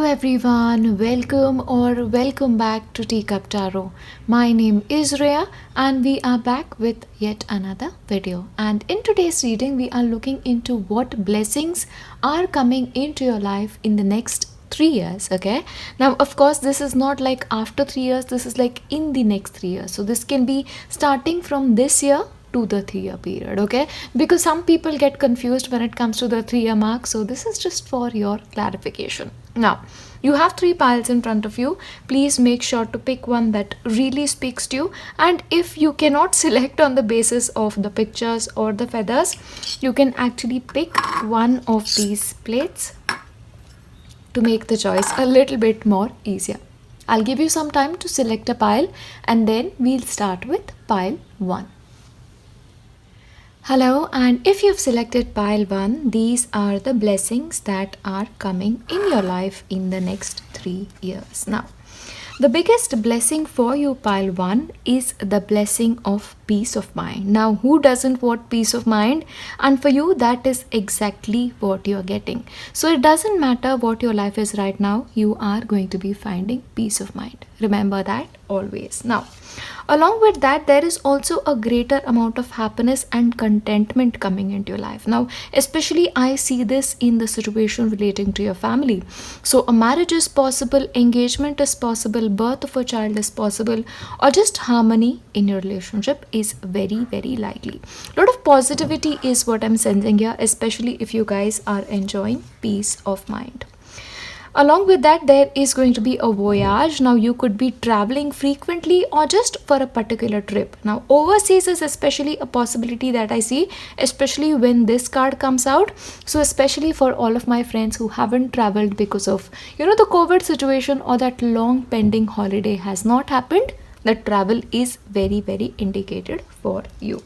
everyone, welcome back to Teacup Tarot. My name is Reya and we are back with yet another video. And in today's reading, we are looking into what blessings are coming into your life in the next 3 years. Okay, now of course this is not like after 3 years, this is like in the next 3 years. So this can be starting from this year to the 3 year period, okay, because some people get confused when it comes to the 3 year mark. So this is just for your clarification. Now you have 3 piles in front of you. Please make sure to pick one that really speaks to you, and if you cannot select on the basis of the pictures or the feathers, you can actually pick one of these plates to make the choice a little bit more easier. I'll give you some time to select a pile and then we'll start with pile 1. Hello, and if you've selected pile 1, these are the blessings that are coming in your life in the next 3 years. Now, the biggest blessing for you, pile 1, is the blessing of peace of mind. Now, who doesn't want peace of mind? And for you, that is exactly what you're getting. So it doesn't matter what your life is right now, you are going to be finding peace of mind. Remember that always. Now, along with that, there is also a greater amount of happiness and contentment coming into your life. Now, especially I see this in the situation relating to your family. So a marriage is possible, engagement is possible, birth of a child is possible, or just harmony in your relationship is very, very likely. A lot of positivity is what I'm sensing here, especially if you guys are enjoying peace of mind. Along with that, there is going to be a voyage. Now, you could be traveling frequently or just for a particular trip. Now, overseas is especially a possibility that I see, especially when this card comes out. So, especially for all of my friends who haven't traveled because of, the COVID situation, or that long pending holiday has not happened, that travel is very, very indicated for you.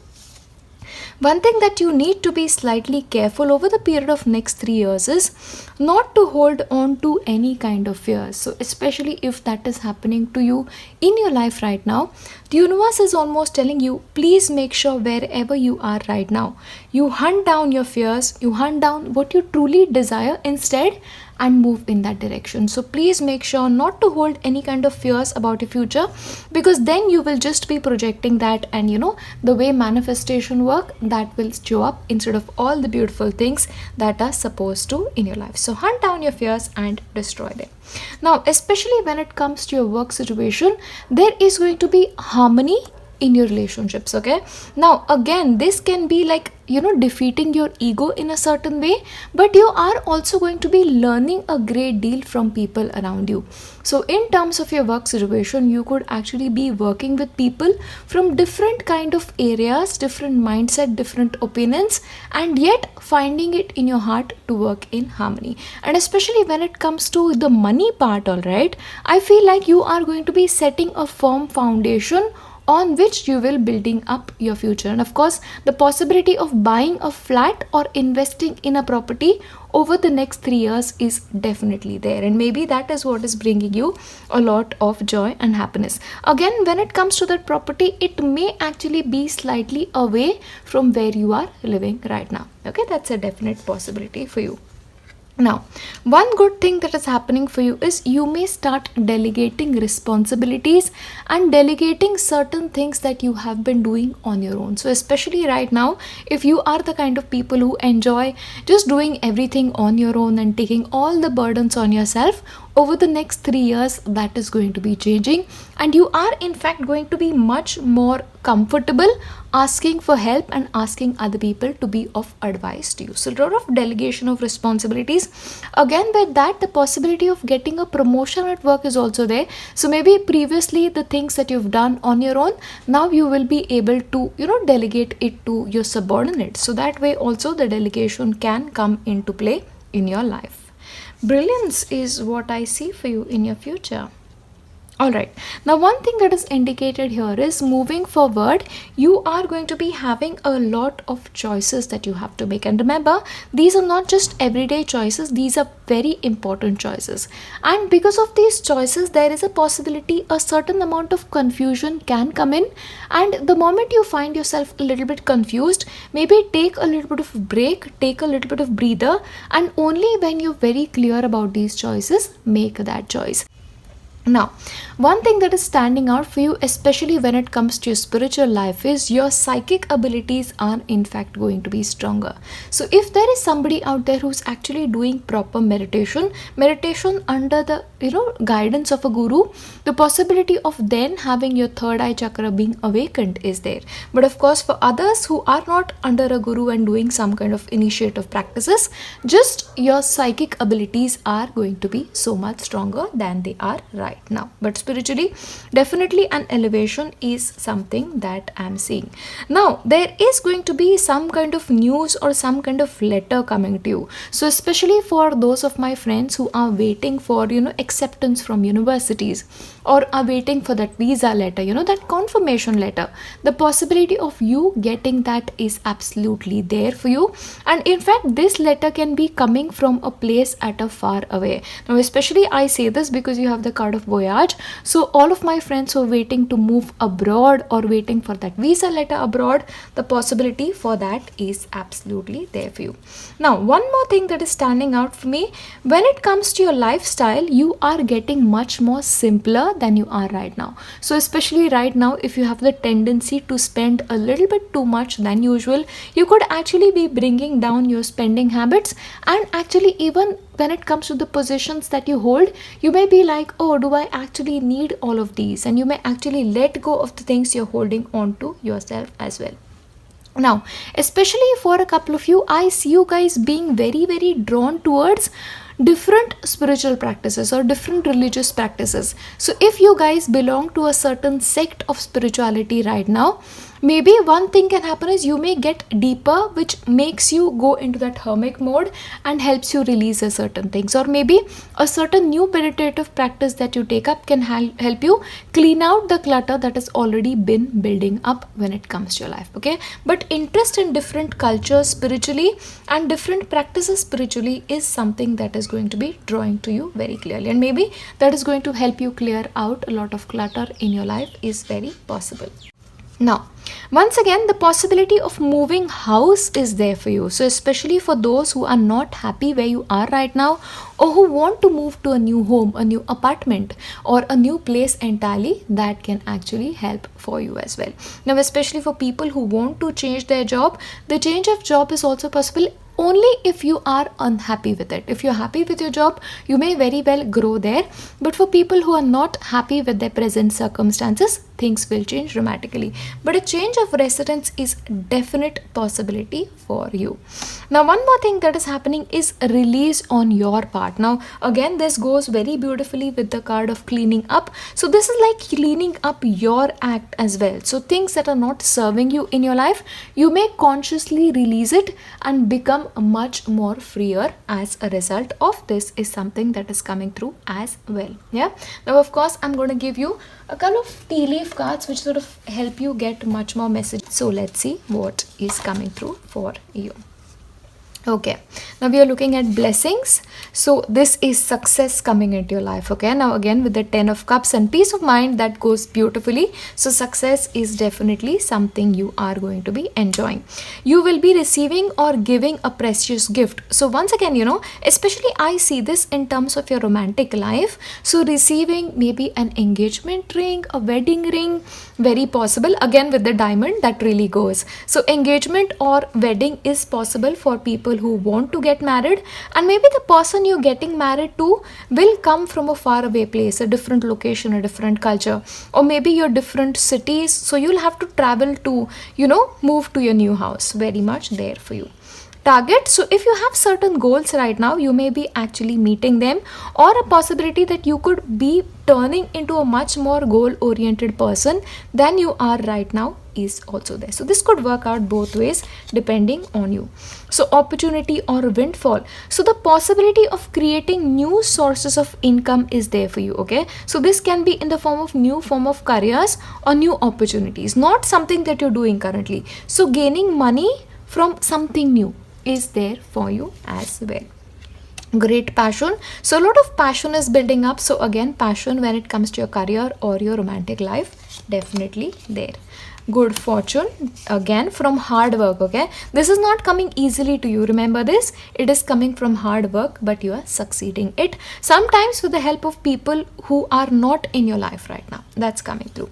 One thing that you need to be slightly careful over the period of next 3 years is not to hold on to any kind of fears. So especially if that is happening to you in your life right now, the universe is almost telling you, please make sure wherever you are right now, you hunt down your fears, you hunt down what you truly desire instead, and move in that direction. So please make sure not to hold any kind of fears about your future, because then you will just be projecting that, and the way manifestation work, that will show up instead of all the beautiful things that are supposed to in your life. So hunt down your fears and destroy them. Now, especially when it comes to your work situation, there is going to be harmony in your relationships. Okay, now again, this can be like defeating your ego in a certain way, but you are also going to be learning a great deal from people around you. So in terms of your work situation, you could actually be working with people from different kind of areas, different mindset, different opinions, and yet finding it in your heart to work in harmony. And especially when it comes to the money part, all right, I feel like you are going to be setting a firm foundation on which you will building up your future. And of course, the possibility of buying a flat or investing in a property over the next 3 years is definitely there, and maybe that is what is bringing you a lot of joy and happiness. Again, when it comes to that property, it may actually be slightly away from where you are living right now. Okay, that's a definite possibility for you. Now, one good thing that is happening for you is you may start delegating responsibilities and delegating certain things that you have been doing on your own. So especially right now, if you are the kind of people who enjoy just doing everything on your own and taking all the burdens on yourself, over the next 3 years, that is going to be changing, and you are in fact going to be much more comfortable asking for help and asking other people to be of advice to you. So a lot of delegation of responsibilities. Again, with that, the possibility of getting a promotion at work is also there. So maybe previously the things that you've done on your own, now you will be able to delegate it to your subordinates. So that way also the delegation can come into play in your life. Brilliance is what I see for you in your future. Alright, now one thing that is indicated here is moving forward, you are going to be having a lot of choices that you have to make. And remember, these are not just everyday choices, these are very important choices. And because of these choices, there is a possibility a certain amount of confusion can come in. And the moment you find yourself a little bit confused, maybe take a little bit of break, take a little bit of breather, and only when you're very clear about these choices, make that choice. Now, one thing that is standing out for you, especially when it comes to your spiritual life, is your psychic abilities are in fact going to be stronger. So, if there is somebody out there who's actually doing proper meditation under the guidance of a guru, the possibility of then having your third eye chakra being awakened is there. But of course, for others who are not under a guru and doing some kind of initiative practices, just your psychic abilities are going to be so much stronger than they are right now. But spiritually, definitely an elevation is something that I'm seeing. Now, there is going to be some kind of news or some kind of letter coming to you. So, especially for those of my friends who are waiting for, acceptance from universities, or are waiting for that visa letter, that confirmation letter, the possibility of you getting that is absolutely there for you. And in fact, this letter can be coming from a place at a far away. Now, especially I say this because you have the card of voyage. So all of my friends who are waiting to move abroad or waiting for that visa letter abroad, the possibility for that is absolutely there for you. Now, one more thing that is standing out for me, when it comes to your lifestyle, you are getting much more simpler than you are right now. So especially right now, if you have the tendency to spend a little bit too much than usual, you could actually be bringing down your spending habits. And actually, even when it comes to the positions that you hold, you may be like, oh, do I actually need all of these? And you may actually let go of the things you're holding on to yourself as well. Now, especially for a couple of you, I see you guys being very, very drawn towards different spiritual practices or different religious practices. So if you guys belong to a certain sect of spirituality right now, maybe one thing can happen is you may get deeper, which makes you go into that hermit mode and helps you release a certain things. Or maybe a certain new meditative practice that you take up can help you clean out the clutter that has already been building up when it comes to your life. Okay, but interest in different cultures spiritually and different practices spiritually is something that is going to be drawing to you very clearly, and maybe that is going to help you clear out a lot of clutter in your life is very possible. Now, once again, the possibility of moving house is there for you. So especially for those who are not happy where you are right now, or who want to move to a new home, a new apartment, or a new place entirely, that can actually help for you as well. Now, especially for people who want to change their job, the change of job is also possible only if you are unhappy with it. If you're happy with your job, you may very well grow there. But for people who are not happy with their present circumstances, things will change dramatically. But a change of residence is definite possibility for you. Now, one more thing that is happening is release on your part. Now, again, this goes very beautifully with the card of cleaning up. So this is like cleaning up your act as well. So things that are not serving you in your life, you may consciously release it and become much more freer as a result of this is something that is coming through as well. Yeah. Now, of course, I'm going to give you a couple of tea leaf cards which sort of help you get much more message. So let's see what is coming through for you. Okay, now we are looking at blessings. So this is success coming into your life. Okay, now again with the 10 of cups and peace of mind, that goes beautifully. So success is definitely something you are going to be enjoying. You will be receiving or giving a precious gift. So once again, especially I see this in terms of your romantic life. So receiving maybe an engagement ring, a wedding ring, very possible. Again with the diamond, that really goes. So engagement or wedding is possible for people who want to get married, and maybe the person you're getting married to will come from a far away place, a different location, a different culture, or maybe your different cities, so you'll have to travel to move to your new house. Very much there for you. Target. So if you have certain goals right now, you may be actually meeting them, or a possibility that you could be turning into a much more goal oriented person than you are right now is also there. So this could work out both ways depending on you. So opportunity or windfall. So the possibility of creating new sources of income is there for you. Okay, so this can be in the form of new form of careers or new opportunities, not something that you're doing currently. So gaining money from something new is there for you as well. Great passion. So a lot of passion is building up. So again, passion when it comes to your career or your romantic life, definitely there. Good fortune, again from hard work. Okay, this is not coming easily to you, remember this, it is coming from hard work, but you are succeeding it, sometimes with the help of people who are not in your life right now. That's coming through.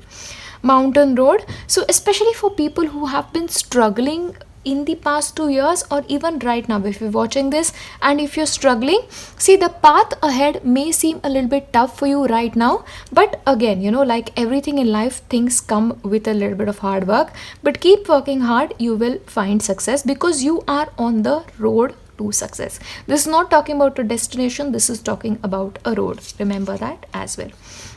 Mountain road. So especially for people who have been struggling in the past 2 years, or even right now if you're watching this and if you're struggling, see, the path ahead may seem a little bit tough for you right now, but again, like everything in life, things come with a little bit of hard work, but keep working hard, you will find success, because you are on the road to success. This is not talking about a destination, this is talking about a road, remember that as well.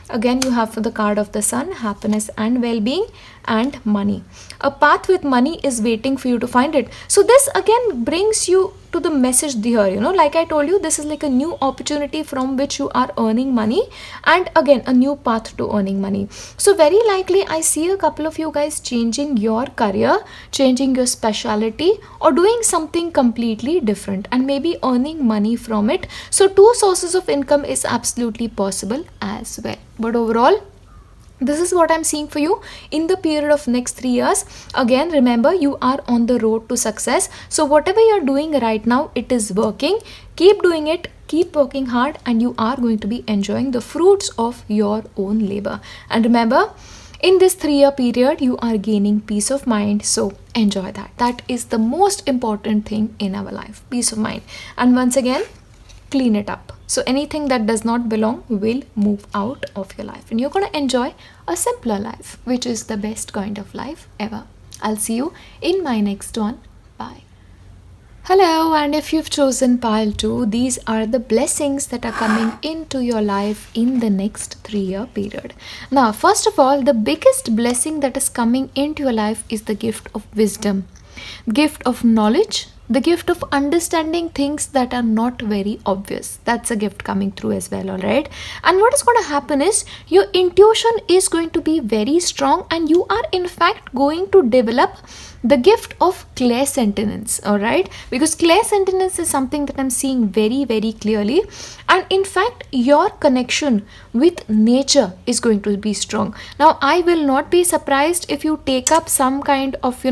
Again, you have the card of the sun, happiness and well-being, and money. A path with money is waiting for you to find it. So this again brings you to the message here, like I told you, this is like a new opportunity from which you are earning money, and again a new path to earning money. So very likely I see a couple of you guys changing your career, changing your specialty, or doing something completely different and maybe earning money from it. So 2 sources of income is absolutely possible as well. But overall, this is what I'm seeing for you in the period of next 3 years. Again, remember, you are on the road to success. So whatever you're doing right now, it is working. Keep doing it, keep working hard, and you are going to be enjoying the fruits of your own labor. And remember, in this 3-year period, you are gaining peace of mind. So enjoy that. That is the most important thing in our life, peace of mind. And once again, clean it up. So anything that does not belong will move out of your life, and you're going to enjoy a simpler life, which is the best kind of life ever. I'll see you in my next one. Bye. Hello, and if you've chosen pile 2, these are the blessings that are coming into your life in the next 3-year period. Now, first of all, the biggest blessing that is coming into your life is the gift of wisdom, gift of knowledge, the gift of understanding things that are not very obvious. That's a gift coming through as well, alright? And what is going to happen is your intuition is going to be very strong, and you are in fact going to develop the gift of clairsentience, alright? Because clairsentience is something that I'm seeing very, very clearly. And in fact, your connection with nature is going to be strong. Now, I will not be surprised if you take up some kind of,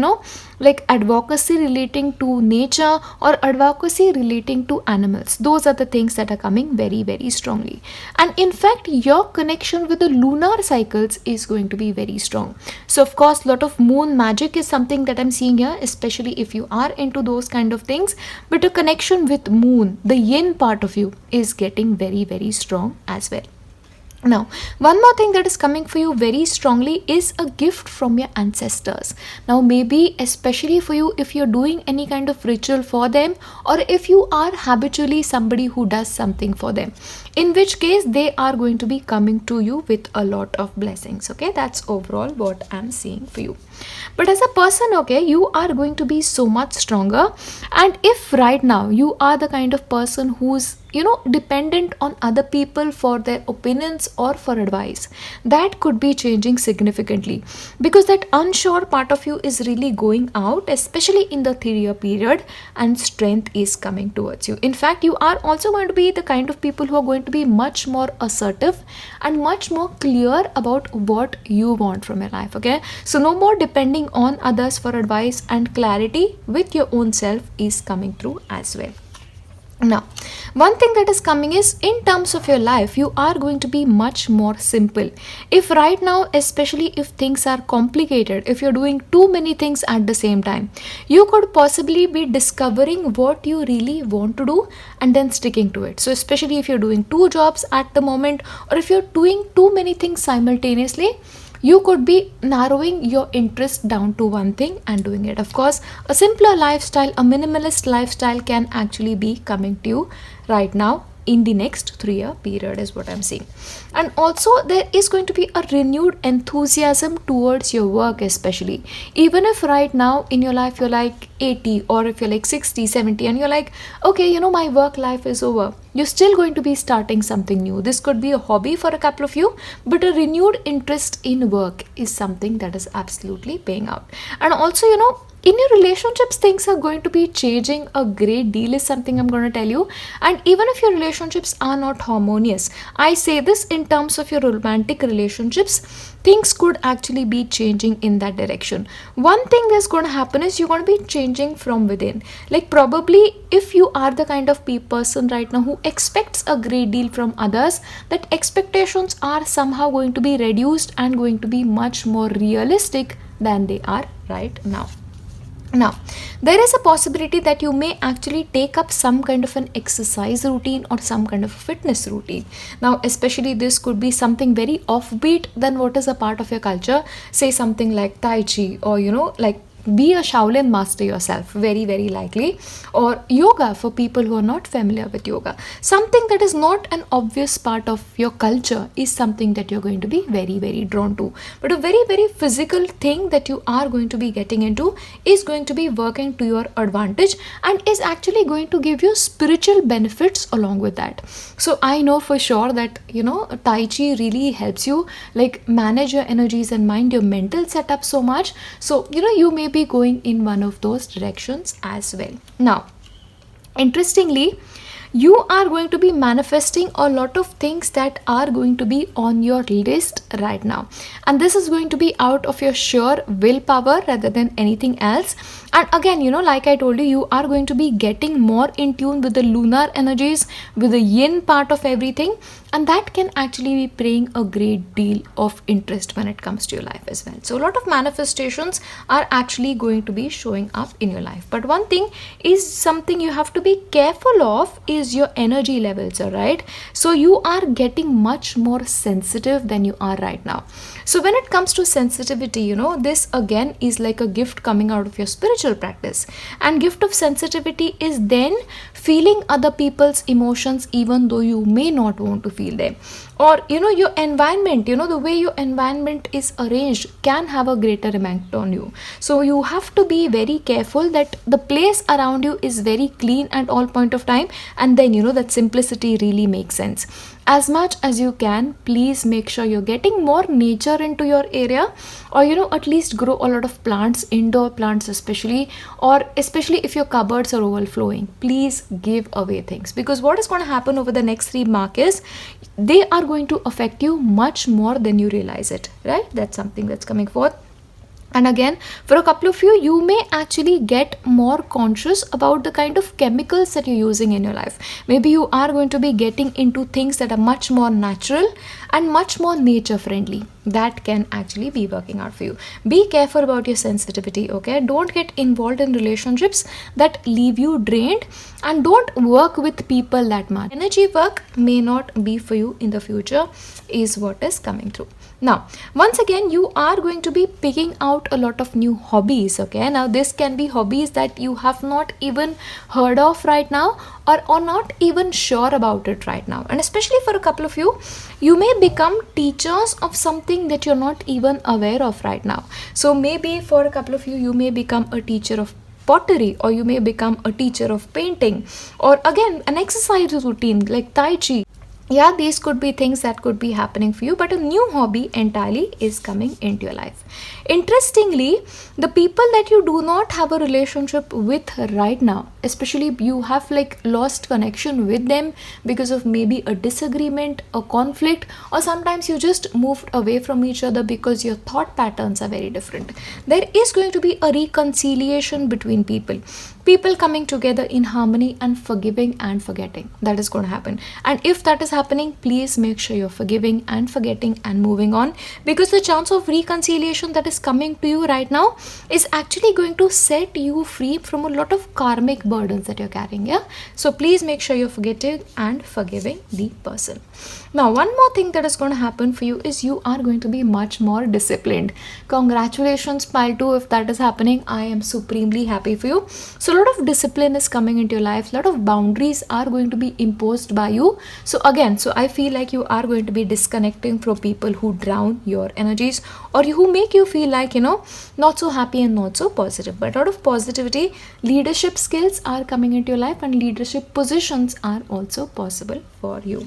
like advocacy relating to nature or advocacy relating to animals. Those are the things that are coming very, very strongly. And in fact, your connection with the lunar cycles is going to be very strong. So of course, a lot of moon magic is something that I'm seeing here, especially if you are into those kind of things. But a connection with moon, the yin part of you, is getting very, very strong as well. Now, one more thing that is coming for you very strongly is a gift from your ancestors. Now, maybe especially for you if you're doing any kind of ritual for them, or if you are habitually somebody who does something for them, in which case they are going to be coming to you with a lot of blessings. Okay, that's overall what I'm seeing for you. But as a person, okay, you are going to be so much stronger. And if right now you are the kind of person who's dependent on other people for their opinions or for advice, that could be changing significantly, because that unsure part of you is really going out, especially in the 3-year period, and strength is coming towards you. In fact, you are also going to be the kind of people who are going to be much more assertive and much more clear about what you want from your life. Okay, so no more depending on others for advice, and clarity with your own self is coming through as well. Now, one thing that is coming is in terms of your life, you are going to be much more simple. If right now, especially if things are complicated, if you're doing too many things at the same time, you could possibly be discovering what you really want to do and then sticking to it. So especially if you're doing 2 jobs at the moment, or if you're doing too many things simultaneously, you could be narrowing your interest down to one thing and doing it. Of course, a simpler lifestyle, a minimalist lifestyle can actually be coming to you right now in the next 3-year period is what I'm seeing. And also there is going to be a renewed enthusiasm towards your work, especially even if right now in your life you're like 80, or if you're like 60, 70, and you're like, okay, my work life is over, you're still going to be starting something new. This could be a hobby for a couple of you, but a renewed interest in work is something that is absolutely paying out. And also, in your relationships, things are going to be changing a great deal, is something I'm going to tell you. And even if your relationships are not harmonious, I say this in terms of your romantic relationships, things could actually be changing in that direction. One thing that's going to happen is you're going to be changing from within. Like probably if you are the kind of person right now who expects a great deal from others, that expectations are somehow going to be reduced and going to be much more realistic than they are right now. Now, there is a possibility that you may actually take up some kind of an exercise routine or some kind of fitness routine. Now, especially this could be something very offbeat than what is a part of your culture. Say something like Tai Chi, or like be a Shaolin master yourself, very, very likely, or yoga for people who are not familiar with yoga. Something that is not an obvious part of your culture is something that you're going to be very, very drawn to. But a very, very physical thing that you are going to be getting into is going to be working to your advantage and is actually going to give you spiritual benefits along with that. So I know for sure that, Tai Chi really helps you like manage your energies and mind, your mental setup so much. So, you may be going in one of those directions as well. Now, interestingly, you are going to be manifesting a lot of things that are going to be on your list right now, and this is going to be out of your sheer willpower rather than anything else. And again, like I told you, you are going to be getting more in tune with the lunar energies, with the yin part of everything, and that can actually be playing a great deal of interest when it comes to your life as well. So a lot of manifestations are actually going to be showing up in your life. But one thing is something you have to be careful of is your energy levels, all right? So you are getting much more sensitive than you are right now. So when it comes to sensitivity, this again is like a gift coming out of your spiritual practice. And gift of sensitivity is then feeling other people's emotions even though you may not want to feel them. Or your environment, the way your environment is arranged can have a greater impact on you. So you have to be very careful that the place around you is very clean at all point of time, and then that simplicity really makes sense. As much as you can, please make sure you're getting more nature into your area, or at least grow a lot of plants, indoor plants especially, or especially if your cupboards are overflowing, please give away things, because what is going to happen over the next 3 months is they are going to affect you much more than you realize it, right? That's something that's coming forth. And again, for a couple of you, you may actually get more conscious about the kind of chemicals that you're using in your life. Maybe you are going to be getting into things that are much more natural and much more nature friendly. That can actually be working out for you. Be careful about your sensitivity, okay? Don't get involved in relationships that leave you drained, and don't work with people that much. Energy work may not be for you in the future is what is coming through. Now, once again, you are going to be picking out a lot of new hobbies, okay? Now, this can be hobbies that you have not even heard of right now, or not even sure about it right now. And especially for a couple of you, you may become teachers of something that you're not even aware of right now. So maybe for a couple of you, you may become a teacher of pottery, or you may become a teacher of painting, or again, an exercise routine like Tai Chi. Yeah, these could be things that could be happening for you, but a new hobby entirely is coming into your life. Interestingly, the people that you do not have a relationship with right now, especially you have like lost connection with them because of maybe a disagreement, a conflict, or sometimes you just moved away from each other because your thought patterns are very different. There is going to be a reconciliation between people coming together in harmony and forgiving and forgetting. That is going to happen. And if that is happening, please make sure you're forgiving and forgetting and moving on, because the chance of reconciliation that is coming to you right now is actually going to set you free from a lot of karmic burdens that you're carrying. Yeah, so please make sure you're forgetting and forgiving the person. Now, one more thing that is going to happen for you is you are going to be much more disciplined. Congratulations, pile 2, if that is happening. I am supremely happy for you. So So a lot of discipline is coming into your life, a lot of boundaries are going to be imposed by you. So again, so I feel like you are going to be disconnecting from people who drown your energies, or who make you feel like, not so happy and not so positive. But out of positivity, leadership skills are coming into your life, and leadership positions are also possible for you.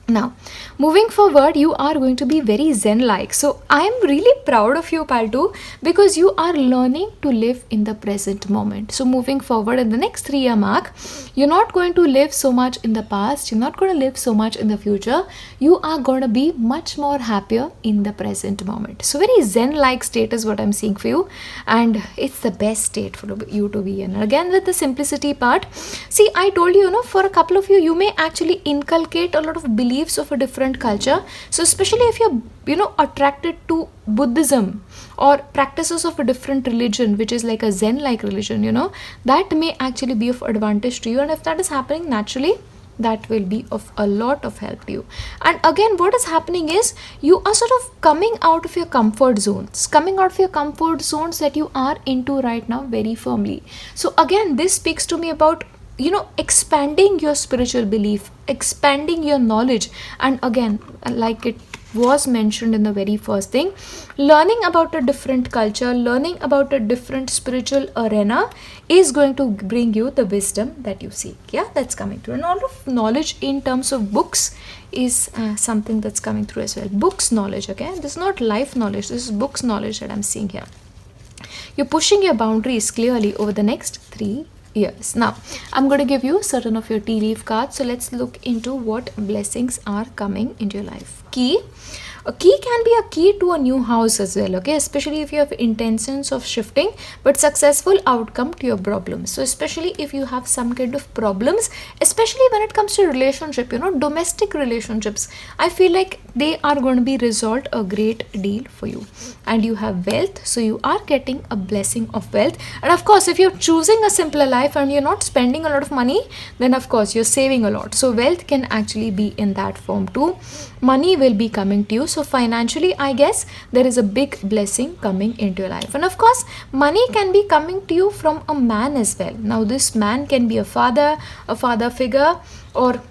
Now, moving forward, you are going to be very zen-like. So, I am really proud of you, Paltu, because you are learning to live in the present moment. So, moving forward in the next 3-year mark, you're not going to live so much in the past, you're not going to live so much in the future. You are going to be much more happier in the present moment. So, very zen-like state is what I'm seeing for you, and it's the best state for you to be in. Again, with the simplicity part, see, I told you, for a couple of you, you may actually inculcate a lot of beliefs of a different culture. So especially if you're attracted to Buddhism or practices of a different religion, which is like a zen like religion, that may actually be of advantage to you. And if that is happening naturally, that will be of a lot of help to you. And again, what is happening is you are sort of coming out of your comfort zones that you are into right now very firmly. So again, this speaks to me about expanding your spiritual belief, expanding your knowledge. And again, like it was mentioned in the very first thing, learning about a different culture, learning about a different spiritual arena is going to bring you the wisdom that you seek. Yeah, that's coming through. And all of knowledge in terms of books is something that's coming through as well. Books knowledge, okay? This is not life knowledge, this is books knowledge that I'm seeing here. You're pushing your boundaries clearly over the next 3 years. Now, I'm going to give you certain of your tea leaf cards. So let's look into what blessings are coming into your life. Key. A key can be a key to a new house as well, okay? Especially if you have intentions of shifting, but successful outcome to your problems. So especially if you have some kind of problems, especially when it comes to relationship, domestic relationships, I feel like they are going to be resolved a great deal for you. And you have wealth, so you are getting a blessing of wealth. And of course, if you're choosing a simpler life and you're not spending a lot of money, then of course you're saving a lot. So wealth can actually be in that form too. Money will be coming to you. So financially, I guess there is a big blessing coming into your life. And of course, money can be coming to you from a man as well. Now this man can be a father figure, or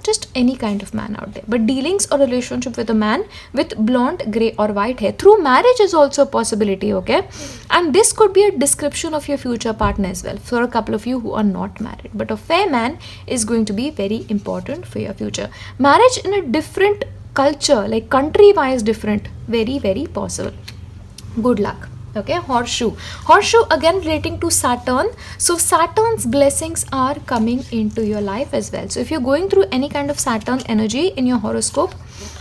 just any kind of man out there. But dealings or relationship with a man with blonde, grey or white hair through marriage is also a possibility, okay? And this could be a description of your future partner as well, for a couple of you who are not married. But a fair man is going to be very important for your future. Marriage in a different culture, like country wise different, very, very possible. Good luck. Okay, horseshoe again relating to Saturn. So Saturn's blessings are coming into your life as well. So if you're going through any kind of Saturn energy in your horoscope,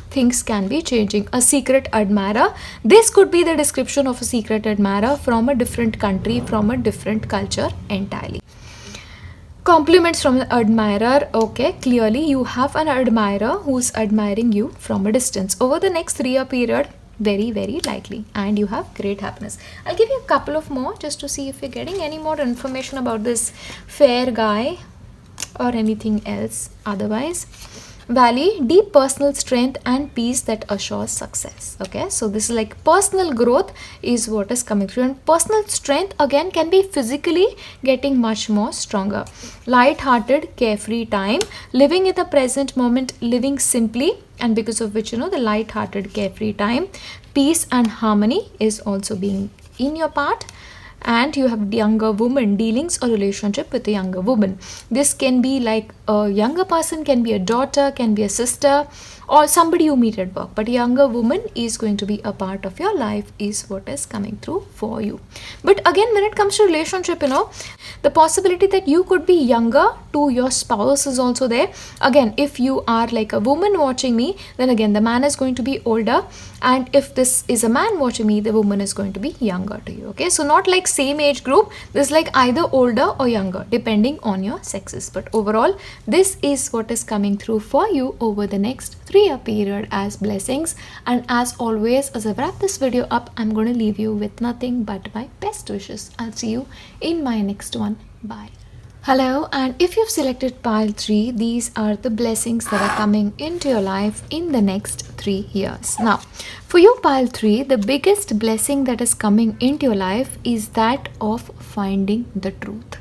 things can be changing. A secret admirer, this could be the description of a secret admirer from a different country, from a different culture entirely. Compliments from an admirer, okay, clearly you have an admirer who's admiring you from a distance over the next 3-year period. Very, very likely, and you have great happiness. I'll give you a couple of more just to see if you're getting any more information about this fair guy or anything else. Otherwise, Valley, deep personal strength and peace that assures success. Okay, so this is like personal growth is what is coming through, and personal strength again can be physically getting much more stronger. Light-hearted, carefree time, living in the present moment, living simply, and because of which the light-hearted, carefree time, peace and harmony is also being in your part. And you have younger woman, dealings or relationship with a younger woman. This can be like a younger person, can be a daughter, can be a sister, or somebody you meet at work. But a younger woman is going to be a part of your life is what is coming through for you. But again, when it comes to relationship, the possibility that you could be younger to your spouse is also there. Again, if you are like a woman watching me, then again the man is going to be older, and if this is a man watching me, the woman is going to be younger to you. Okay, so not like same age group, this is like either older or younger depending on your sexes. But overall, this is what is coming through for you over the next 3-year period as blessings. And as always, as I wrap this video up, I'm going to leave you with nothing but my best wishes. I'll see you in my next one. Bye. Hello, and if you've selected pile 3, these are the blessings that are coming into your life in the next 3 years. Now, for you pile 3, the biggest blessing that is coming into your life is that of finding the truth.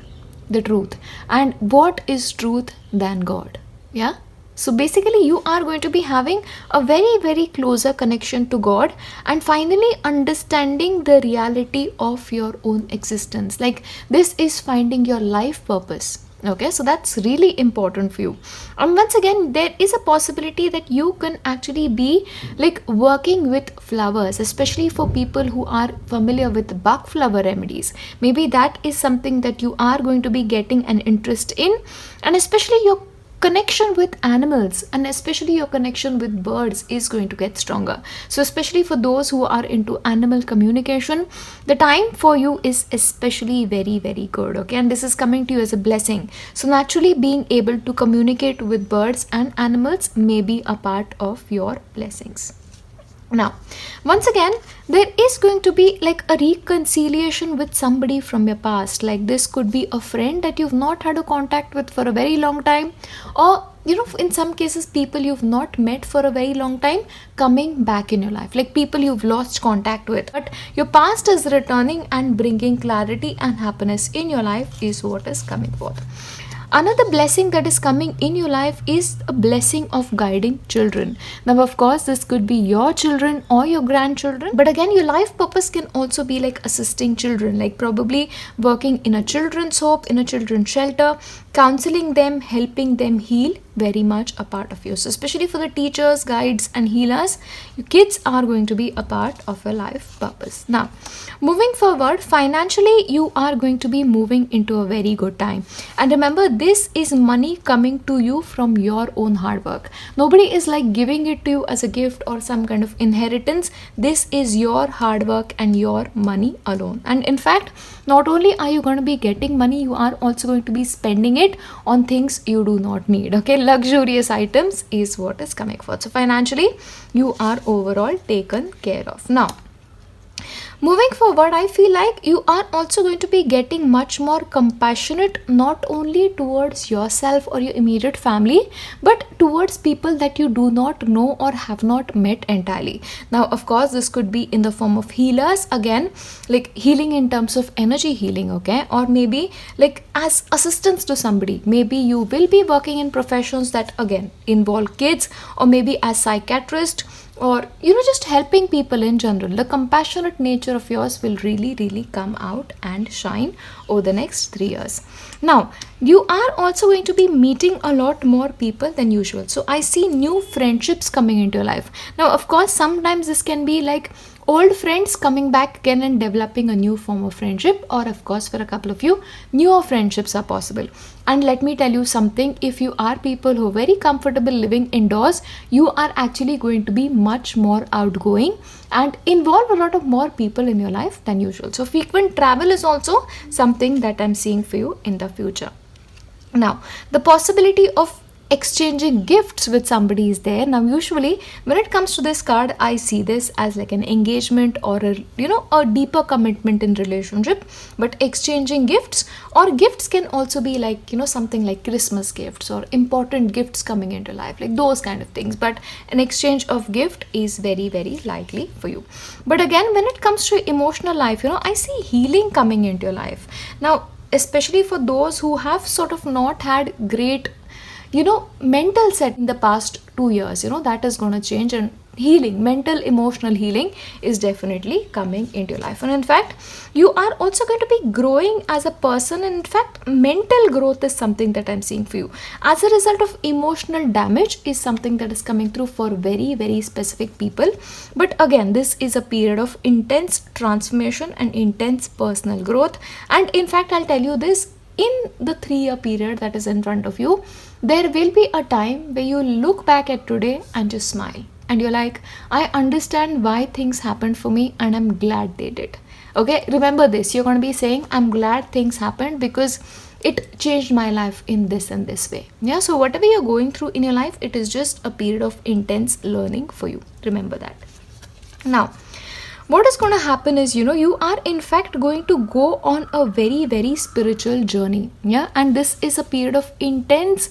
the truth. And what is truth than God? Yeah. So basically, you are going to be having a very, very closer connection to God, and finally understanding the reality of your own existence. Like, this is finding your life purpose. Okay, so that's really important for you. And once again, there is a possibility that you can actually be like working with flowers, especially for people who are familiar with bug flower remedies. Maybe that is something that you are going to be getting an interest in, and especially your connection with animals and especially your connection with birds is going to get stronger. So especially for those who are into animal communication, the time for you is especially very, very good. Okay, and this is coming to you as a blessing. So naturally, being able to communicate with birds and animals may be a part of your blessings. Now, once again, there is going to be like a reconciliation with somebody from your past. Like, this could be a friend that you've not had a contact with for a very long time, or in some cases, people you've not met for a very long time coming back in your life, like people you've lost contact with. But your past is returning and bringing clarity and happiness in your life is what is coming forth. Another blessing that is coming in your life is a blessing of guiding children. Now, of course, this could be your children or your grandchildren, but again, your life purpose can also be like assisting children, like probably working in a children's home, in a children's shelter, counseling them, helping them heal, very much a part of you. So especially for the teachers, guides and healers, your kids are going to be a part of your life purpose. Now, moving forward, financially, you are going to be moving into a very good time. And remember, this is money coming to you from your own hard work. Nobody is like giving it to you as a gift or some kind of inheritance. This is your hard work and your money alone. And in fact, not only are you going to be getting money, you are also going to be spending it on things you do not need. Okay, luxurious items is what is coming forth. So financially, you are overall taken care of. Now, moving forward, I feel like you are also going to be getting much more compassionate, not only towards yourself or your immediate family, but towards people that you do not know or have not met entirely. Now, of course, this could be in the form of healers, again, like healing in terms of energy healing, okay, or maybe like as assistance to somebody. Maybe you will be working in professions that again involve kids, or maybe as psychiatrist, or just helping people in general. The compassionate nature of yours will really come out and shine over the next 3 years. Now, you are also going to be meeting a lot more people than usual. So I see new friendships coming into your life. Now, of course, sometimes this can be like old friends coming back again and developing a new form of friendship, or of course for a couple of you, newer friendships are possible. And let me tell you something, if you are people who are very comfortable living indoors, you are actually going to be much more outgoing and involve a lot of more people in your life than usual. So frequent travel is also something that I'm seeing for you in the future. Now, the possibility of exchanging gifts with somebody is there. Now, usually when it comes to this card, I see this as like an engagement or a deeper commitment in relationship. But exchanging gifts, or gifts can also be like something like Christmas gifts or important gifts coming into life, like those kind of things. But an exchange of gift is very likely for you. But again, when it comes to emotional life, I see healing coming into your life. Now, especially for those who have sort of not had great mental set in the past 2 years, that is going to change, and healing, mental emotional healing is definitely coming into your life. And in fact, you are also going to be growing as a person. And in fact, mental growth is something that I'm seeing for you as a result of emotional damage is something that is coming through for very specific people. But again, this is a period of intense transformation and intense personal growth. And in fact, I'll tell you this, in the 3-year period that is in front of you, there will be a time where you look back at today and just smile. And you're like, I understand why things happened for me and I'm glad they did. Okay, remember this. You're going to be saying, I'm glad things happened because it changed my life in this and this way. Yeah, so whatever you're going through in your life, it is just a period of intense learning for you. Remember that. Now, what is going to happen is, you are in fact going to go on a very spiritual journey. Yeah, and this is a period of intense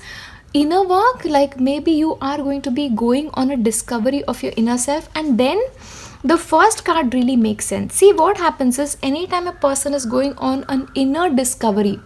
inner work. Like maybe you are going to be going on a discovery of your inner self. And then the first card really makes sense. See, what happens is anytime a person is going on an inner discovery,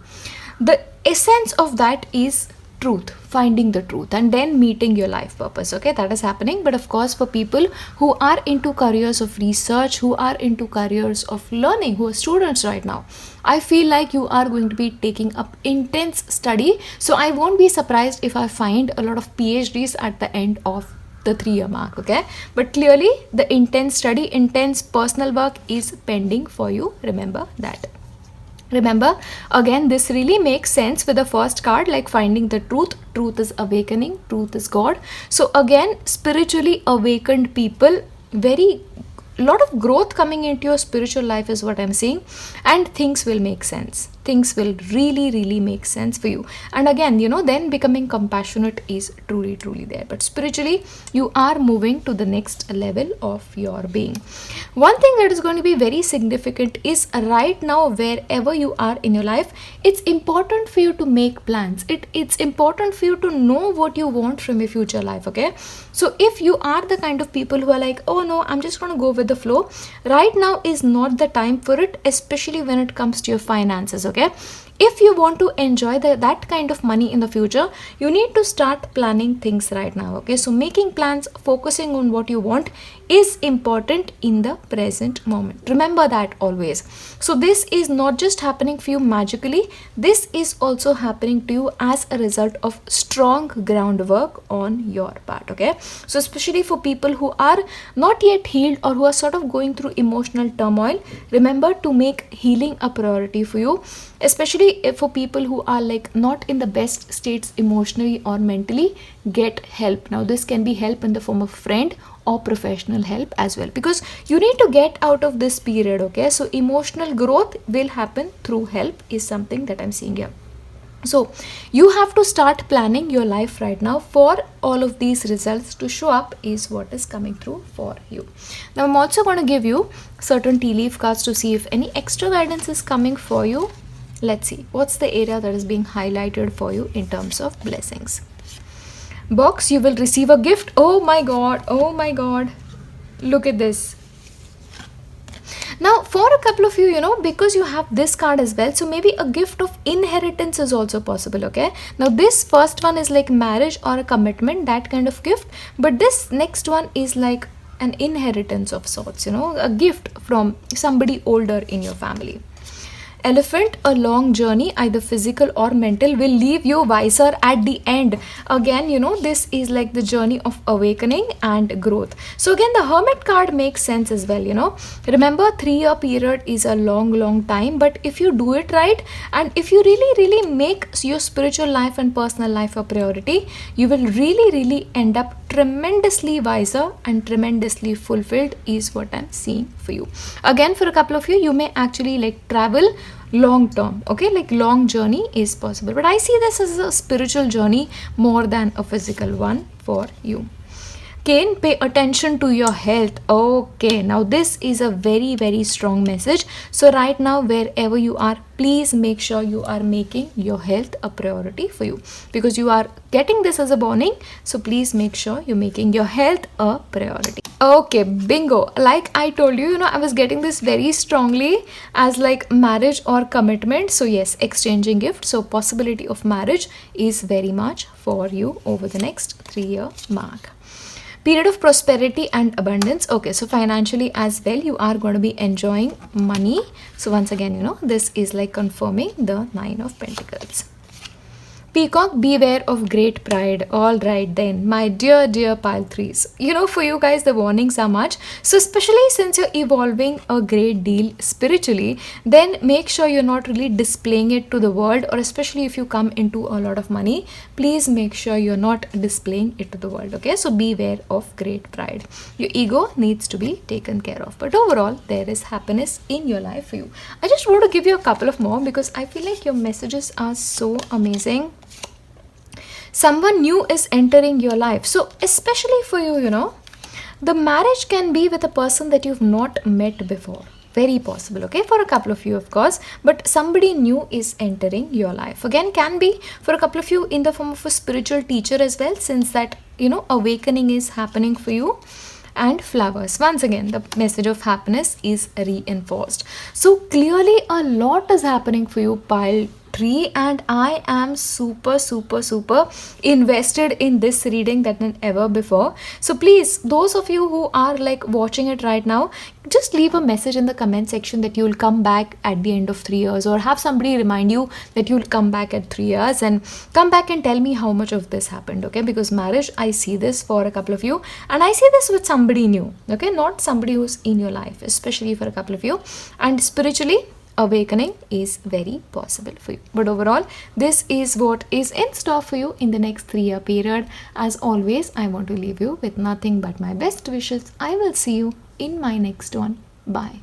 The essence of that is truth, finding the truth, and then meeting your life purpose. Okay, that is happening. But of course, for people who are into careers of research, who are into careers of learning, who are students right now, I feel like you are going to be taking up intense study. So I won't be surprised if I find a lot of PhDs at the end of the 3-year mark. Okay, but clearly the intense study, intense personal work is pending for you. Remember that. Remember, again, this really makes sense with the first card, like finding the truth. Truth is awakening, truth is God. So again, spiritually awakened people, very lot of growth coming into your spiritual life is what I'm seeing, and things will make sense. Things will really make sense for you. And again, then becoming compassionate is truly there. But spiritually, you are moving to the next level of your being. One thing that is going to be very significant is right now, wherever you are in your life, it's important for you to make plans. It's important for you to know what you want from your future life. Okay, so if you are the kind of people who are like, oh no, I'm just going to go with the flow, right now is not the time for it, especially when it comes to your finances. Okay, if you want to enjoy that kind of money in the future, you need to start planning things right now. Okay, so making plans, focusing on what you want is important in the present moment. Remember that always. So this is not just happening for you magically, this is also happening to you as a result of strong groundwork on your part. Okay, so especially for people who are not yet healed or who are sort of going through emotional turmoil, remember to make healing a priority for you, especially for people who are like not in the best states emotionally or mentally. Get help. Now this can be help in the form of friend or professional help as well, because you need to get out of this period. Okay, so emotional growth will happen through help is something that I'm seeing here. So you have to start planning your life right now for all of these results to show up is what is coming through for you. Now I'm also going to give you certain tea leaf cards to see if any extra guidance is coming for you. Let's see what's the area that is being highlighted for you in terms of blessings. Box, you will receive a gift. Oh my god, look at this. Now for a couple of you, because you have this card as well, so maybe a gift of inheritance is also possible. Okay, now this first one is like marriage or a commitment, that kind of gift, but this next one is like an inheritance of sorts, a gift from somebody older in your family. Elephant, a long journey, either physical or mental, will leave you wiser at the end. Again, this is like the journey of awakening and growth. So again, the Hermit card makes sense as well. Remember, 3-year period is a long time, but if you do it right, and if you really make your spiritual life and personal life a priority, you will really end up tremendously wiser and tremendously fulfilled is what I'm seeing for you. Again, for a couple of you, you may actually like travel long term. Okay, like long journey is possible, but I see this as a spiritual journey more than a physical one for you. Cain, pay attention to your health. Okay, now this is a very strong message. So right now, wherever you are, please make sure you are making your health a priority for you, because you are getting this as a warning. So please make sure you're making your health a priority. Okay, bingo. Like I told you, I was getting this very strongly as like marriage or commitment. So yes, exchanging gifts. So possibility of marriage is very much for you over the next 3-year mark. Period of prosperity and abundance. Okay, so financially as well, you are going to be enjoying money. So once again, this is like confirming the 9 of Pentacles. Peacock, beware of great pride. All right then, my dear pile threes. For you guys, the warnings are much. So especially since you're evolving a great deal spiritually, then make sure you're not really displaying it to the world, or especially if you come into a lot of money, please make sure you're not displaying it to the world. Okay, so beware of great pride. Your ego needs to be taken care of. But overall, there is happiness in your life for you. I just want to give you a couple of more because I feel like your messages are so amazing. Someone new is entering your life. So especially for you, the marriage can be with a person that you've not met before. Very possible, okay, for a couple of you, of course, but somebody new is entering your life. Again, can be for a couple of you in the form of a spiritual teacher as well, since that, awakening is happening for you. And flowers, once again, the message of happiness is reinforced. So clearly a lot is happening for you, pile 3, and I am super invested in this reading than ever before. So please, those of you who are like watching it right now, just leave a message in the comment section that you'll come back at the end of 3 years, or have somebody remind you that you'll come back at 3 years, and come back and tell me how much of this happened. Okay, because marriage, I see this for a couple of you, and I see this with somebody new. Okay, not somebody who's in your life, especially for a couple of you. And spiritually, awakening is very possible for you. But overall, this is what is in store for you in the next 3-year period. As always, I want to leave you with nothing but my best wishes. I will see you in my next one. Bye.